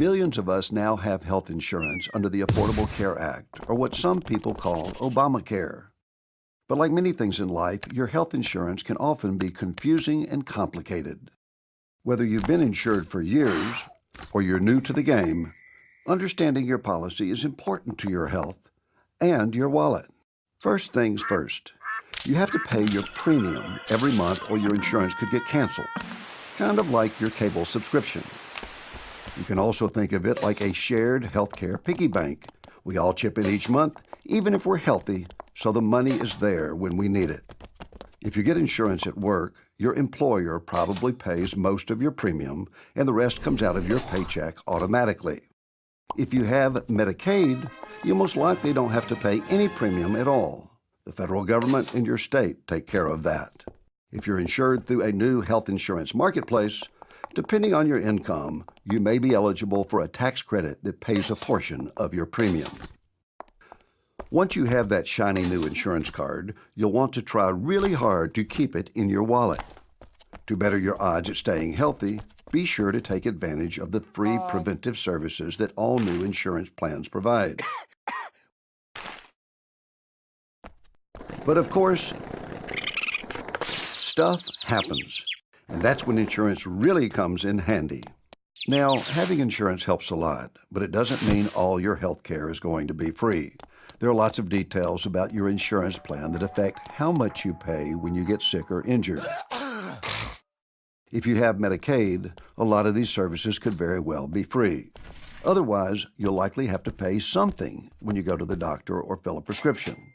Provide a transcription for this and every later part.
Millions of us now have health insurance under the Affordable Care Act, or what some people call Obamacare. But like many things in life, your health insurance can often be confusing and complicated. Whether you've been insured for years or you're new to the game, understanding your policy is important to your health and your wallet. First things first, you have to pay your premium every month or your insurance could get canceled, kind of like your cable subscription. You can also think of it like a shared healthcare piggy bank. We all chip in each month, even if we're healthy, so the money is there when we need it. If you get insurance at work, your employer probably pays most of your premium and the rest comes out of your paycheck automatically. If you have Medicaid, you most likely don't have to pay any premium at all. The federal government and your state take care of that. If you're insured through a new health insurance marketplace, depending on your income, you may be eligible for a tax credit that pays a portion of your premium. Once you have that shiny new insurance card, you'll want to try really hard to keep it in your wallet. To better your odds at staying healthy, be sure to take advantage of the free preventive services that all new insurance plans provide. But of course, stuff happens, and that's when insurance really comes in handy. Now, having insurance helps a lot, but it doesn't mean all your health care is going to be free. There are lots of details about your insurance plan that affect how much you pay when you get sick or injured. If you have Medicaid, a lot of these services could very well be free. Otherwise, you'll likely have to pay something when you go to the doctor or fill a prescription.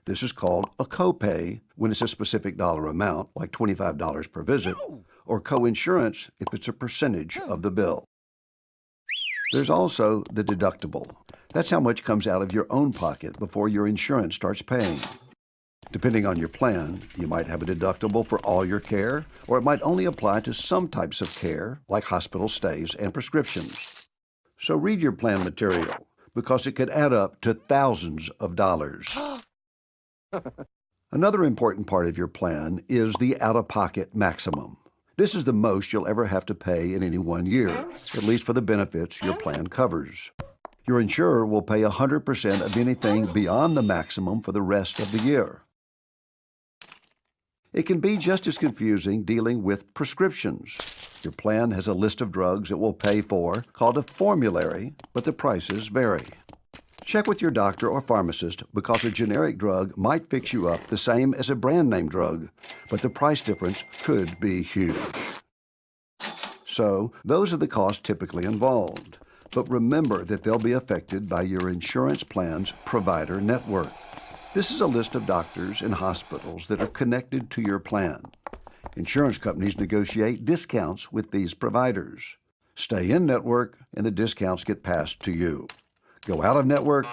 This is called a copay when it's a specific dollar amount, like $25 per visit, or coinsurance if it's a percentage of the bill. There's also the deductible. That's how much comes out of your own pocket before your insurance starts paying. Depending on your plan, you might have a deductible for all your care, or it might only apply to some types of care, like hospital stays and prescriptions. So read your plan material, because it could add up to thousands of dollars. Another important part of your plan is the out-of-pocket maximum. This is the most you'll ever have to pay in any 1 year, at least for the benefits your plan covers. Your insurer will pay 100% of anything beyond the maximum for the rest of the year. It can be just as confusing dealing with prescriptions. Your plan has a list of drugs it will pay for, called a formulary, but the prices vary. Check with your doctor or pharmacist because a generic drug might fix you up the same as a brand name drug, but the price difference could be huge. So, those are the costs typically involved. But remember that they'll be affected by your insurance plan's provider network. This is a list of doctors and hospitals that are connected to your plan. Insurance companies negotiate discounts with these providers. Stay in network and the discounts get passed to you. Go out of network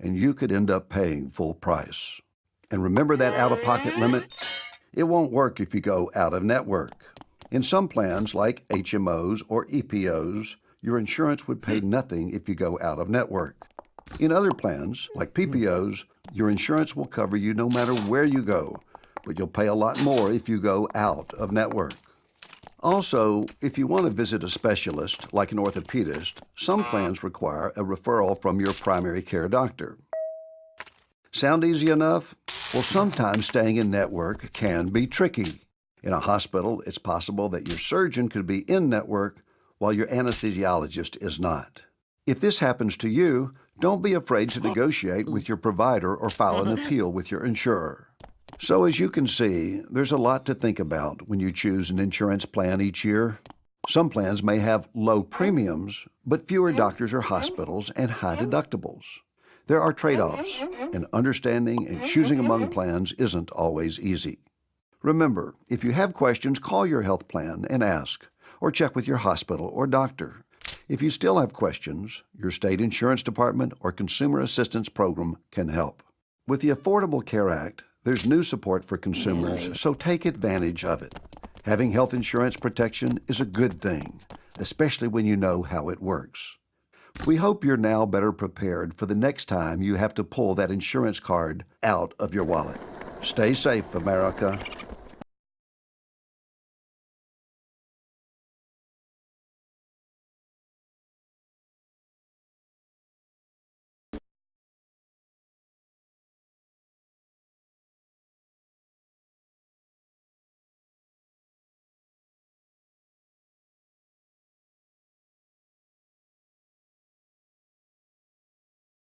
and you could end up paying full price. And remember that out-of-pocket limit? It won't work if you go out of network. In some plans like HMOs or EPOs, your insurance would pay nothing if you go out of network. In other plans, like PPOs, your insurance will cover you no matter where you go, but you'll pay a lot more if you go out of network. Also, if you want to visit a specialist, like an orthopedist, some plans require a referral from your primary care doctor. Sound easy enough? Well, sometimes staying in network can be tricky. In a hospital, it's possible that your surgeon could be in network while your anesthesiologist is not. If this happens to you, don't be afraid to negotiate with your provider or file an appeal with your insurer. So as you can see, there's a lot to think about when you choose an insurance plan each year. Some plans may have low premiums, but fewer doctors or hospitals and high deductibles. There are trade-offs, and understanding and choosing among plans isn't always easy. Remember, if you have questions, call your health plan and ask, or check with your hospital or doctor. If you still have questions, your state insurance department or consumer assistance program can help. With the Affordable Care Act, there's new support for consumers, so take advantage of it. Having health insurance protection is a good thing, especially when you know how it works. We hope you're now better prepared for the next time you have to pull that insurance card out of your wallet. Stay safe, America.